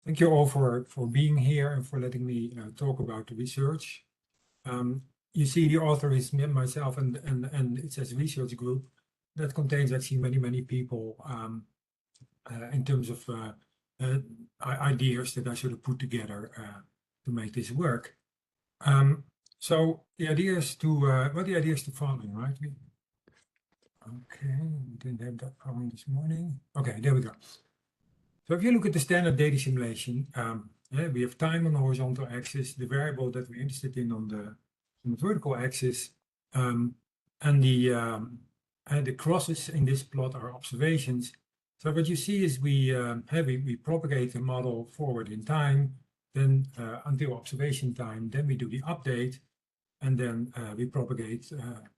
Thank you all for being here and for letting me talk about the research. You see, the author is myself, and it says research group that contains actually many people in terms of ideas that I sort of put together to make this work. So the idea is to the idea is the following, right? Okay, we didn't have that problem this morning. Okay, there we go. So if you look at the standard data simulation, we have time on the horizontal axis, the variable that we're interested in on the vertical axis, and the crosses in this plot are observations. So what you see is we propagate the model forward in time, then until observation time, then we do the update, and then we propagate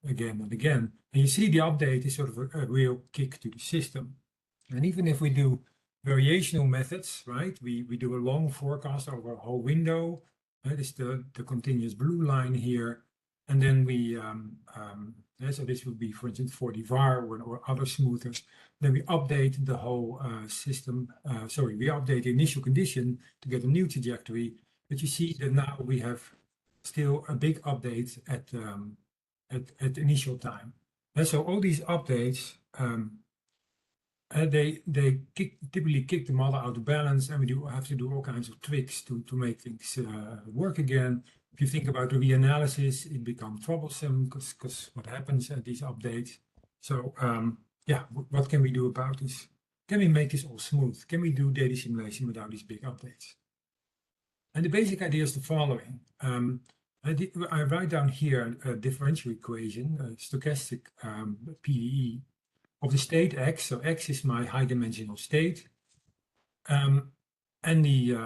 again and again. And you see the update is sort of a real kick to the system. And even if we do variational methods, right? We do a long forecast over a whole window. That is the continuous blue line here. And then we, so this would be, for instance, for the VAR or other smoothers. Then we update the whole system. We update the initial condition to get a new trajectory. But you see that now we have still a big update at initial time. And so all these updates, they typically kick the model out of balance, and we have to do all kinds of tricks to make things work again. If you think about the reanalysis, it becomes troublesome because what happens at these updates. So what can we do about this? Can we make this all smooth? Can we do data simulation without these big updates? And the basic idea is the following. I write down here a differential equation, a stochastic PDE, of the state x. So x is my high dimensional state, and the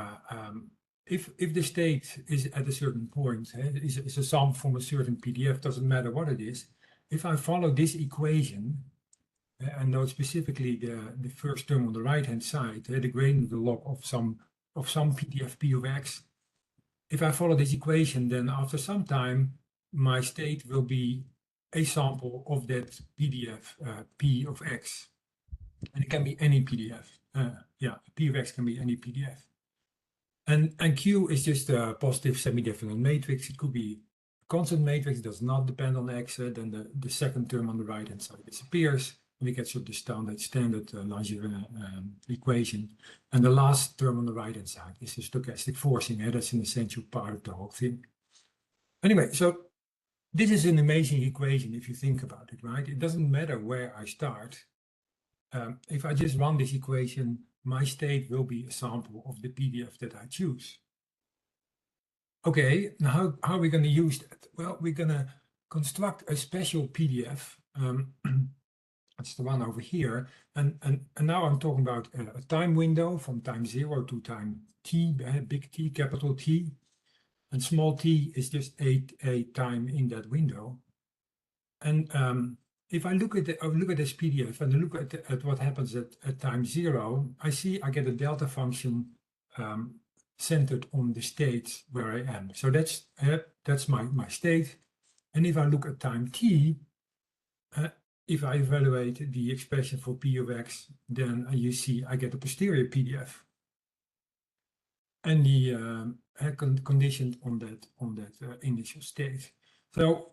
if the state is at a certain point, is a sum from a certain PDF, doesn't matter what it is. If I follow this equation, and note specifically the first term on the right hand side, the gradient of the log of some PDF P of x. If I follow this equation, then after some time, my state will be a sample of that PDF P of x. And it can be any PDF. P of x can be any PDF. And Q is just a positive semi-definite matrix. It could be a constant matrix, it does not depend on x. Then the second term on the right hand side disappears. We get sort of the standard Langevin equation. And the last term on the right hand side is the stochastic forcing. That's an essential part of the whole thing. Anyway, so this is an amazing equation if you think about it, right? It doesn't matter where I start. If I just run this equation, my state will be a sample of the PDF that I choose. Okay, now how are we going to use that? Well, we're going to construct a special PDF. That's the one over here. And now I'm talking about a time window from time 0 to time t, big T, capital T. And small t is just a time in that window. And if I look at this PDF and look at what happens at time 0, I get a delta function centered on the state where I am. So that's my state. And if I look at time t, if I evaluate the expression for P of x, then you see I get a posterior PDF. And the conditioned on that initial state. So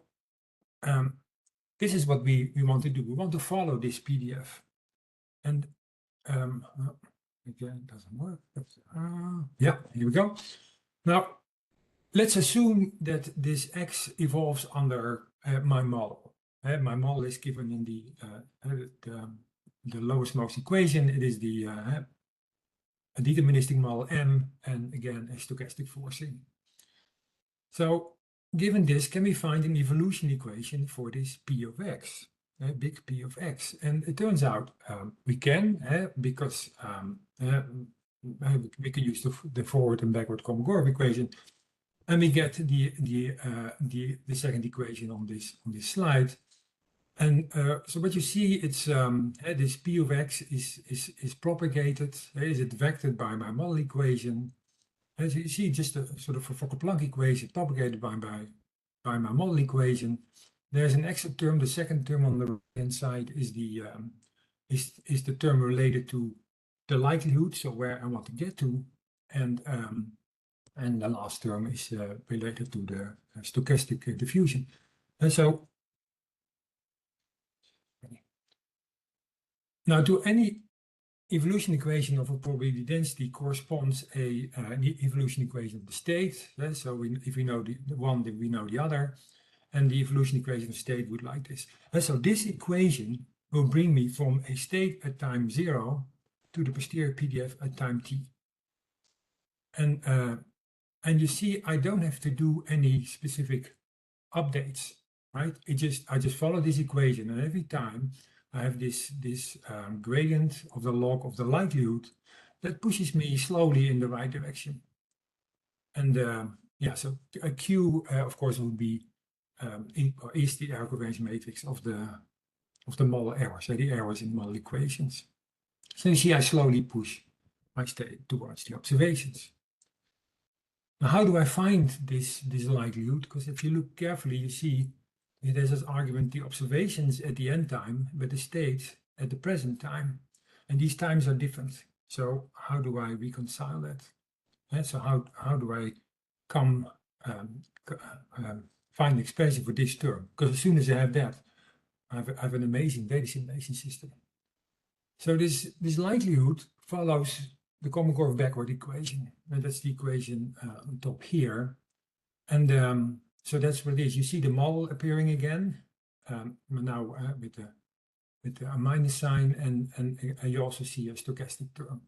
this is what we want to do. We want to follow this PDF. And again, it doesn't work. Here we go. Now, let's assume that this x evolves under my model. My model is given in the lowest most equation. It is the a deterministic model M, and again, a stochastic forcing. So given this, can we find an evolution equation for this P of x, big P of x? And it turns out we can, because we can use the forward and backward Kolmogorov equation, and we get the second equation on this slide. And so what you see, it's this P of x is propagated. Is it vectored by my model equation? As you see, just a sort of a Fokker-Planck equation propagated by my model equation. There's an extra term. The second term on the right-hand side is the term related to the likelihood, so where I want to get to. and the last term is related to the stochastic diffusion. And so now to any evolution equation of a probability density corresponds an evolution equation of the state. So if we know the one, then we know the other. And the evolution equation of state would like this. And so this equation will bring me from a state at time 0 to the posterior PDF at time t. And you see, I don't have to do any specific updates, right? I just follow this equation, and every time I have this gradient of the log of the likelihood that pushes me slowly in the right direction. And yeah, so a Q, of course, would be is the error covariance matrix of the model errors, the errors in model equations. So you see, I slowly push my state towards the observations. Now, how do I find this likelihood? Because if you look carefully, you see there's this argument, the observations at the end time, but the states at the present time. And these times are different. So how do I reconcile that? And so how do I find an expression for this term? Because as soon as I have that, I have an amazing data simulation system. So this likelihood follows the Kolmogorov backward equation, and that's the equation on top here. And so that's what it is. You see the model appearing again, now with a minus sign, and you also see a stochastic term.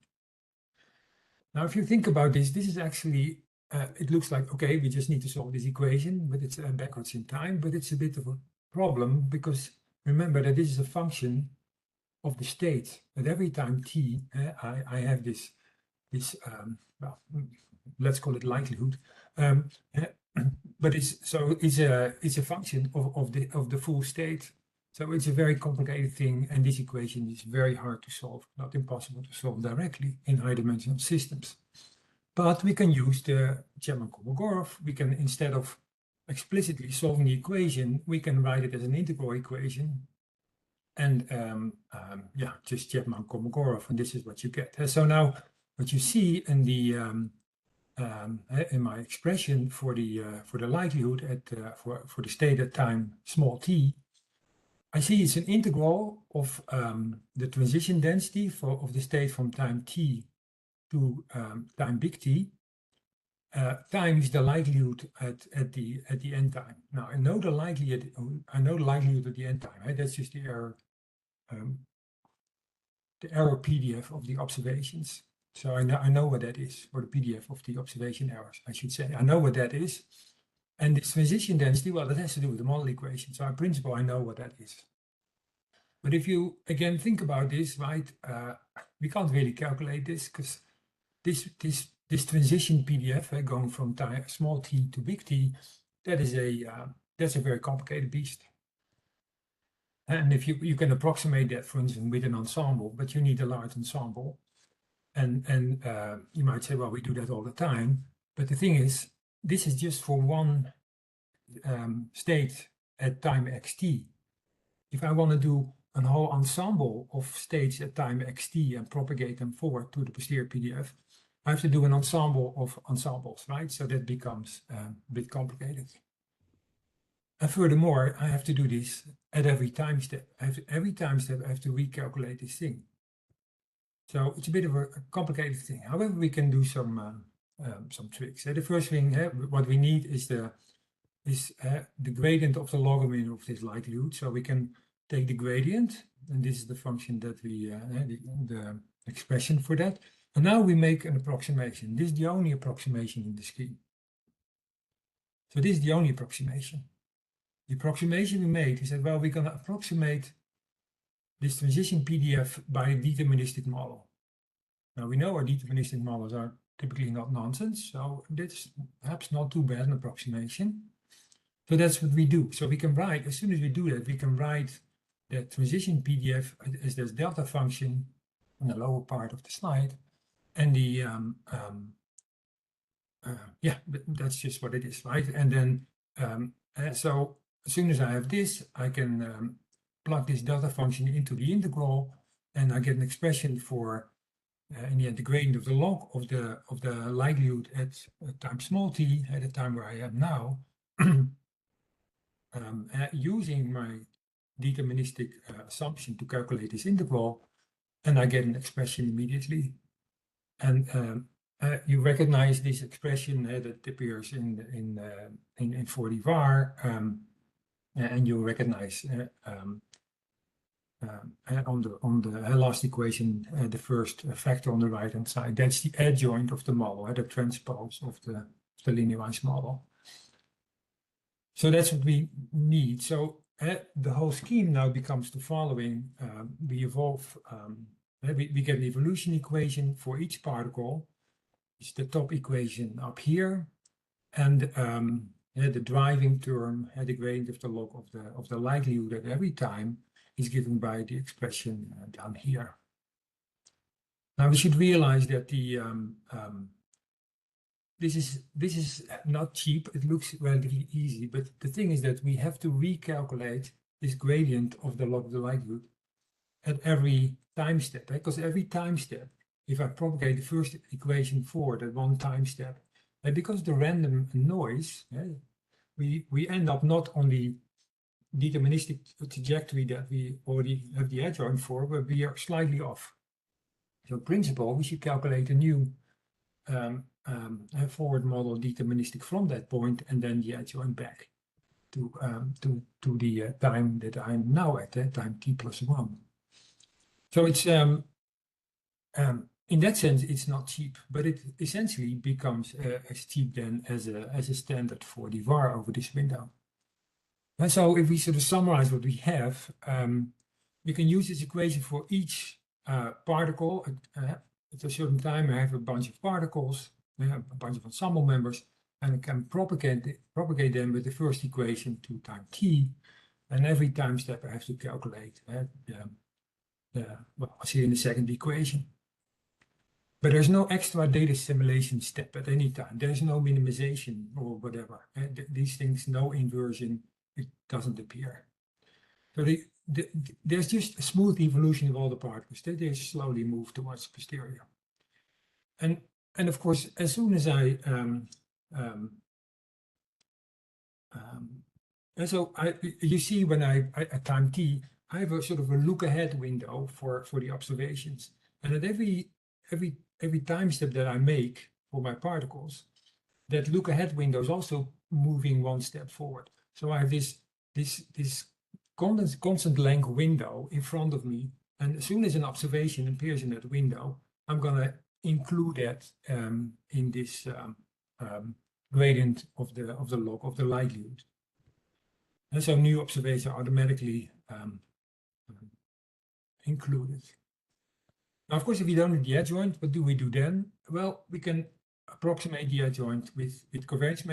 Now, if you think about this is actually, it looks like, okay, we just need to solve this equation, but it's backwards in time, but it's a bit of a problem because remember that this is a function of the state. At every time t, I have this well, let's call it likelihood, but it's a function of the full state. So it's a very complicated thing, and this equation is very hard to solve, not impossible to solve directly in high-dimensional systems. But we can use the Chapman-Kolmogorov. We can, instead of explicitly solving the equation, we can write it as an integral equation. And yeah, just Chapman-Kolmogorov, and this is what you get. So now, what you see in the in my expression for the likelihood at for the state at time small t, I see it's an integral of the transition density of the state from time t to time big T times the likelihood at the end time. Now I know the likelihood at the end time. Right? That's just the error PDF of the observations. So I know what that is, or the PDF of the observation errors, I should say. I know what that is. And this transition density, well, that has to do with the model equation. So in principle, I know what that is. But if you, again, think about this, right, we can't really calculate this because this transition PDF going from small t to big T, that's a very complicated beast. And if you can approximate that, for instance, with an ensemble, but you need a large ensemble. And you might say, well, we do that all the time. But the thing is, this is just for one state at time xt. If I want to do a whole ensemble of states at time xt and propagate them forward to the posterior PDF, I have to do an ensemble of ensembles, right? So that becomes a bit complicated. And furthermore, I have to do this at every time step. Every time step, I have to recalculate this thing. So it's a bit of a complicated thing. However, we can do some tricks. The first thing, what we need is the gradient of the logarithm of this likelihood. So we can take the gradient, and this is the function that we, the expression for that. And now we make an approximation. This is the only approximation in the scheme. So this is the only approximation. The approximation we made is that, well, we're going to approximate this transition PDF by a deterministic model. Now we know our deterministic models are typically not nonsense, so that's perhaps not too bad an approximation. So that's what we do. So we can write, as soon as we do that, we can write the transition PDF as this delta function in the lower part of the slide. And the, yeah, that's just what it is, right? And then, so as soon as I have this, I can plug this delta function into the integral, and I get an expression for in the end, the gradient of the log of the likelihood at time small t, at the time where I am now, using my deterministic assumption to calculate this interval, and I get an expression immediately. And you recognize this expression that appears in 4D var, and you recognize on the last equation, the first factor on the right hand side. That's the adjoint of the model, the transpose of the linearized model. So that's what we need. So the whole scheme now becomes the following. We evolve, we get an evolution equation for each particle. It's the top equation up here. And the driving term, the gradient of the log of the likelihood at every time is given by the expression down here. Now we should realize that the this is not cheap. It looks relatively easy, but the thing is that we have to recalculate this gradient of the log of the likelihood at every time step, because every time step, if I propagate the first equation forward at one time step, and because of the random noise, we end up not on the deterministic trajectory that we already have the adjoint for, but we are slightly off. So in principle, we should calculate a new forward model deterministic from that point, and then the adjoint back to the time that I'm now at, time t+1. So it's in that sense, it's not cheap, but it essentially becomes as cheap then as a standard 4D var over this window. And so if we sort of summarize what we have, we can use this equation for each particle. At a certain time, I have a bunch of particles, a bunch of ensemble members, and I can propagate them with the first equation to time t. And every time step I have to calculate what was here in the second equation. But there's no extra data assimilation step at any time. There's no minimization or whatever. These things, no inversion, it doesn't appear. So there's just a smooth evolution of all the particles. They slowly move towards posterior. And of course, as soon as you see when I at time t, I have a sort of a look ahead window for the observations. And at every time step that I make for my particles, that look ahead window is also moving one step forward. So I have this constant length window in front of me, and as soon as an observation appears in that window, I'm going to include that in this gradient of the log of the likelihood. And so new observations are automatically included. Now, of course, if we don't have the adjoint, what do we do then? Well, we can approximate the adjoint with covariance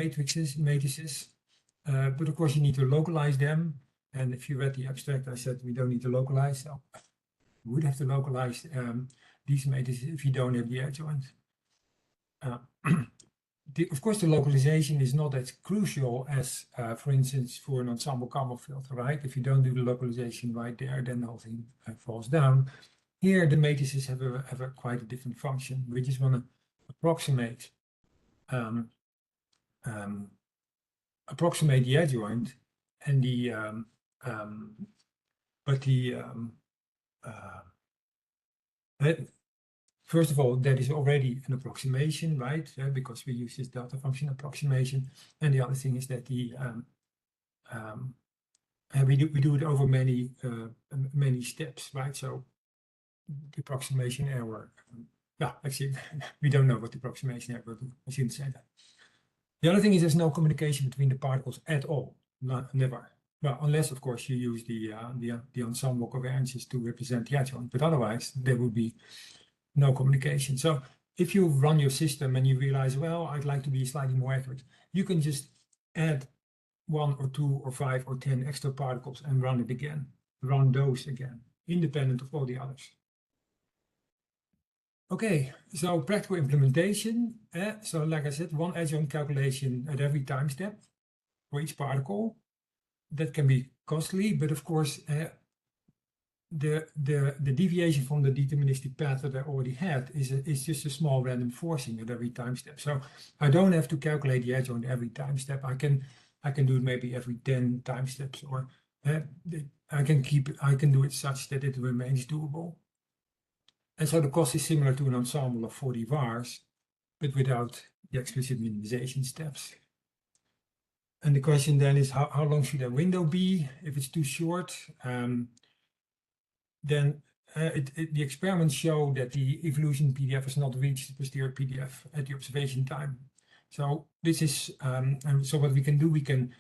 matrices, but of course you need to localize them. And if you read the abstract, I said we don't need to localize. So we would have to localize these matrices if you don't have the adjoint. Of course, the localization is not as crucial as, for instance, for an ensemble Kammer filter, right? If you don't do the localization right there, then the whole thing falls down. Here, the matrices have a quite a different function. We just want to approximate the adjoint, and first of all, that is already an approximation, right? Because we use this delta function approximation. And the other thing is that we do it over many steps, right? So the approximation error. Actually, we don't know what the approximation error will do. I shouldn't say that. The other thing is there's no communication between the particles at all. Never. Well, unless, of course, you use the ensemble covariances to represent the adjoint. But otherwise, there would be no communication. So if you run your system and you realize, well, I'd like to be slightly more accurate, you can just add 1 or 2 or 5 or 10 extra particles and run it again. Run those again, independent of all the others. Okay, so practical implementation. So like I said, one adjoint calculation at every time step for each particle. That can be costly, but of course, the deviation from the deterministic path that I already had is just a small random forcing at every time step. So I don't have to calculate the edge on every time step. I can do it maybe every 10 time steps, or I can do it such that it remains doable. And so the cost is similar to an ensemble of 40 vars, but without the explicit minimization steps. And the question then is, how long should a window be? If it's too short, then the experiments show that the evolution PDF has not reached the posterior PDF at the observation time. So this is, and so what we can do, we can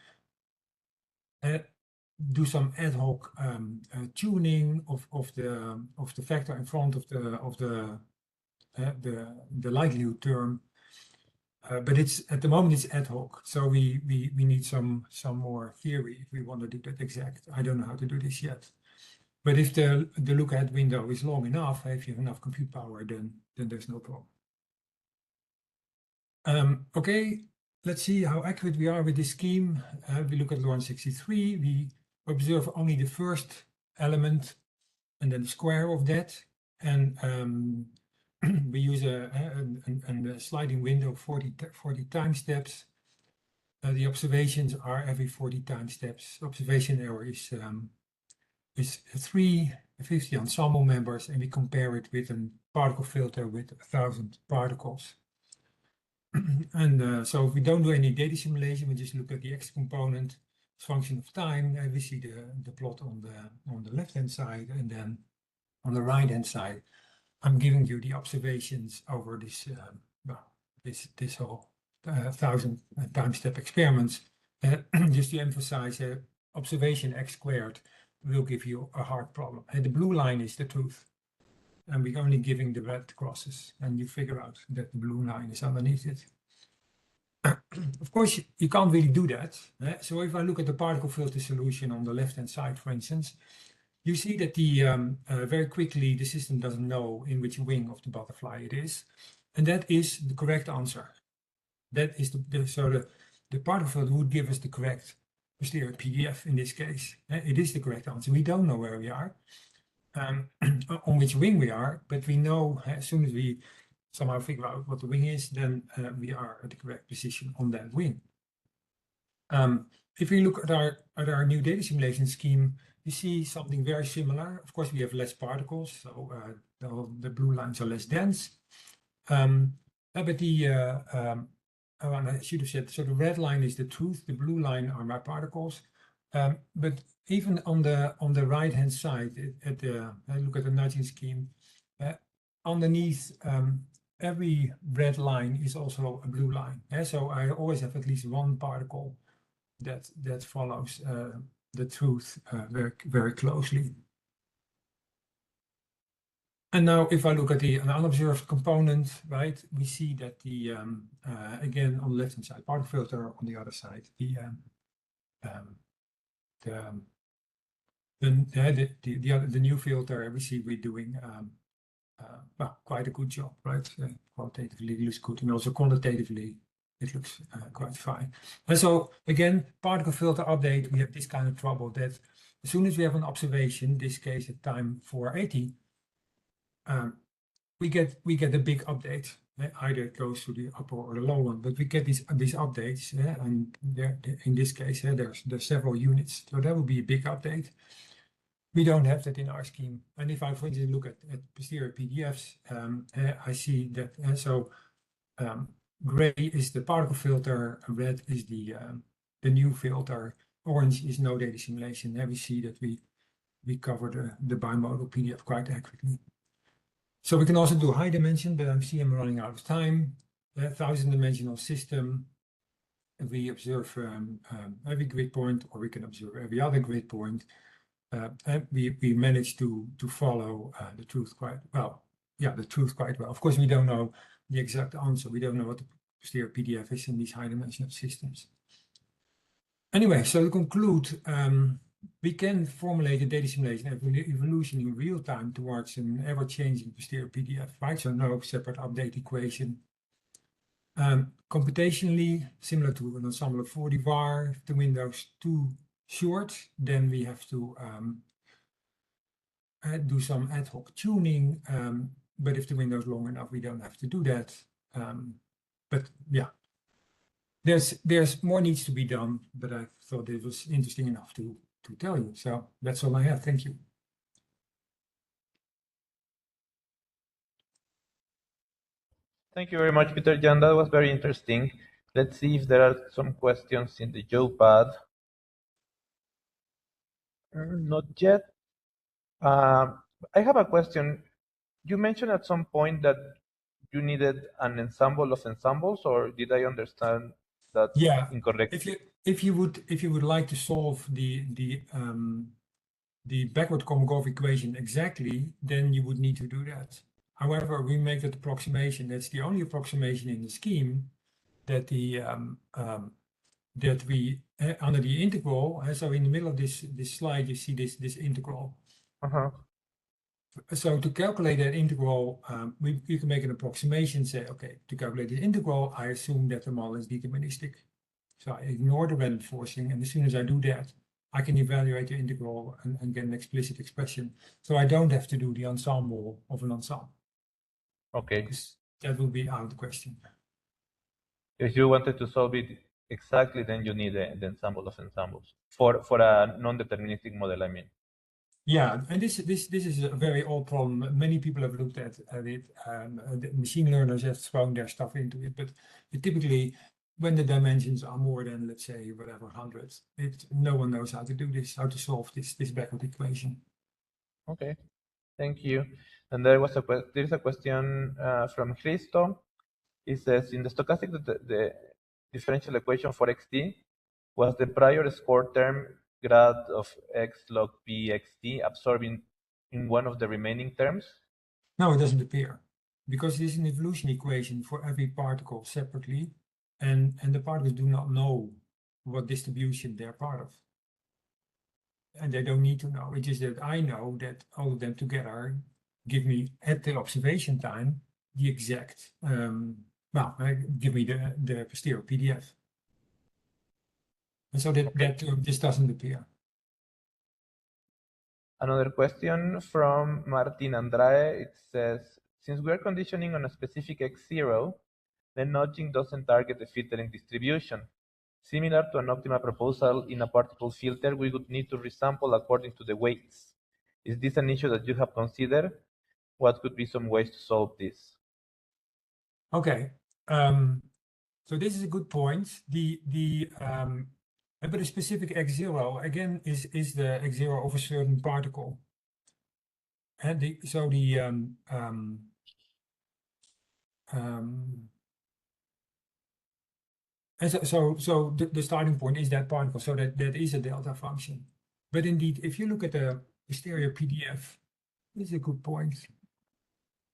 do some ad hoc tuning of the factor in front of the likelihood term, but it's at the moment it's ad hoc. So we need some more theory if we want to do that exact. I don't know how to do this yet. But if the look ahead window is long enough, if you have enough compute power, then there's no problem. Okay, let's see how accurate we are with this scheme. We look at Lorentz 63. We observe only the first element and then the square of that. And we use a sliding window of 40 time steps. The observations are every 40 time steps. Observation error is 350 ensemble members, and we compare it with a particle filter with 1,000 particles. And so if we don't do any data simulation, we just look at the X component function of time, and we see the plot on the left-hand side, and then on the right-hand side, I'm giving you the observations over this whole 1,000 time step experiments, just to emphasize observation X squared will give you a hard problem. And the blue line is the truth, and we're only giving the red crosses, and you figure out that the blue line is underneath it. Of course, you can't really do that. So if I look at the particle filter solution on the left-hand side, for instance, you see that very quickly the system doesn't know in which wing of the butterfly it is, and that is the correct answer. That is the particle filter would give us the correct posterior PDF in this case. It is the correct answer. We don't know where we are, on which wing we are, but we know as soon as we somehow figure out what the wing is, then we are at the correct position on that wing. If we look at our new data simulation scheme, you see something very similar. Of course, we have less particles, so the blue lines are less dense. But I should have said, so the red line is the truth, the blue line are my particles. But even on the right-hand side, look at the nudging scheme, underneath every red line is also a blue line. So I always have at least one particle that follows the truth very, very closely. And now if I look at an unobserved component, right, we see that again, on the left-hand side, particle filter, on the other side, the new filter, we see we're doing well, quite a good job, right? Qualitatively it looks good, and also quantitatively it looks quite fine. And so again, particle filter update, we have this kind of trouble that as soon as we have an observation, in this case at time 480, we get a big update. Either it goes to the upper or the lower one, but we get these updates, and in this case, there's several units, so that will be a big update. We don't have that in our scheme. And if I, for instance, look at posterior PDFs, I see that gray is the particle filter, red is the new filter, orange is no data simulation. There we see that we cover the bimodal PDF quite accurately. So we can also do high dimension, but I see I'm running out of time. 1,000-dimensional system. We observe every grid point, or we can observe every other grid point. And we managed to follow the truth quite well. Yeah, the truth quite well. Of course, we don't know the exact answer. We don't know what the posterior PDF is in these high-dimensional systems. Anyway, so to conclude, we can formulate a data simulation evolution in real time towards an ever-changing posterior PDF, right? So no separate update equation. Computationally, similar to an ensemble of 40 var, if the window's too short, then we have to do some ad hoc tuning. But if the window is long enough, we don't have to do that. But yeah, there's more needs to be done, but I thought it was interesting enough to tell you. So that's all I have. Thank you. Thank you very much, Peter Jan. That was very interesting. Let's see if there are some questions in the Joepad. Not yet. I have a question. You mentioned at some point that you needed an ensemble of ensembles, or did I understand that incorrectly? If you would like to solve the backward Kolmogorov equation exactly, then you would need to do that. However, we make that approximation. That's the only approximation in the scheme that that we under the integral. So in the middle of this slide, you see this integral. So to calculate that integral, you can make an approximation. Say, okay, to calculate the integral, I assume that the model is deterministic. So I ignore the random forcing, and as soon as I do that, I can evaluate the integral and get an explicit expression. So I don't have to do the ensemble of an ensemble. Okay. Because that will be out of the question. If you wanted to solve it exactly, then you need the ensemble of ensembles for a non-deterministic model, I mean. Yeah, and this is a very old problem. Many people have looked at it. The machine learners have thrown their stuff into it, but typically, when the dimensions are more than, let's say, whatever 100, no one knows how to do this, how to solve this backward equation. Okay, thank you. And there is a question from Christo. It says, in the stochastic the differential equation for xt, was the prior score term grad of x log p xt absorbing in one of the remaining terms? No, it doesn't appear, because it is an evolution equation for every particle separately, and the particles do not know what distribution they're part of. And they don't need to know. It is that I know that all of them together give me, at the observation time, the exact, give me the posterior PDF. And so that this doesn't appear. Another question from Martin Andrade. It says, since we are conditioning on a specific x0, then nudging doesn't target the filtering distribution. Similar to an optimal proposal in a particle filter, we would need to resample according to the weights. Is this an issue that you have considered? What could be some ways to solve this? Okay, so this is a good point. But a specific x0 again is the x0 of a certain particle. And so the starting point is that particle, so that is a delta function. But indeed, if you look at the posterior PDF, this is a good point.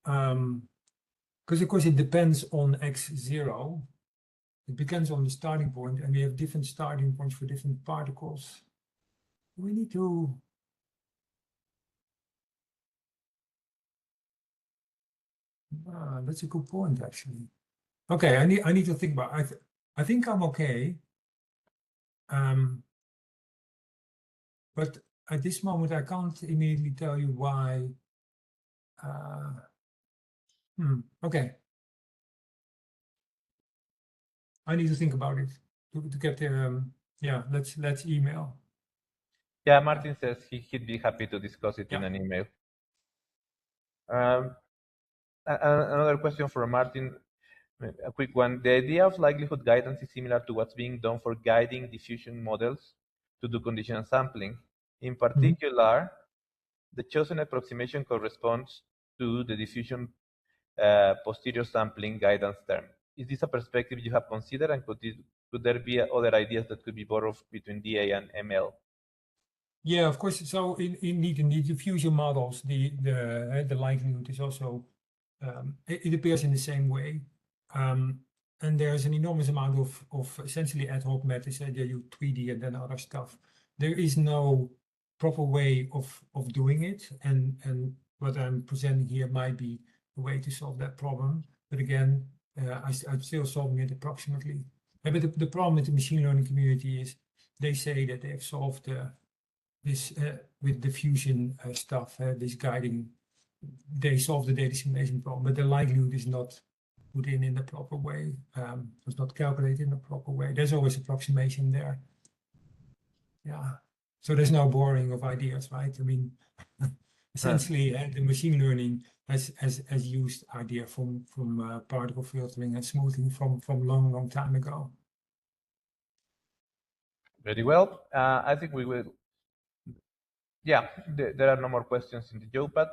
Because of course it depends on x0. It depends on the starting point, and we have different starting points for different particles. We need to that's a good point, actually. Okay, I need to think about. I think I'm okay. But at this moment, I can't immediately tell you why. Okay. I need to think about it to get there. Yeah, let's email. Yeah, Martin says he'd be happy to discuss it in an email. Another question from Martin, a quick one. The idea of likelihood guidance is similar to what's being done for guiding diffusion models to do conditional sampling. In particular, the chosen approximation corresponds to the diffusion posterior sampling guidance term. Is this a perspective you have considered, and could there be other ideas that could be borrowed between DA and ML? Yeah, of course. So in the diffusion models, the likelihood is also it appears in the same way. And there's an enormous amount of essentially ad hoc methods that you use 3D and then other stuff. There is no proper way of doing it, and what I'm presenting here might be a way to solve that problem. But again, I'm still solving it approximately. But the problem with the machine learning community is they say that they have solved this with diffusion stuff, this guiding, they solve the data assimilation problem, but the likelihood is not put in the proper way. It's not calculated in the proper way. There's always approximation there. Yeah. So there's no borrowing of ideas, right? I mean, essentially, the machine learning has used idea from particle filtering and smoothing from long time ago. Very well. I think we will. Yeah, there are no more questions in the Joe pad.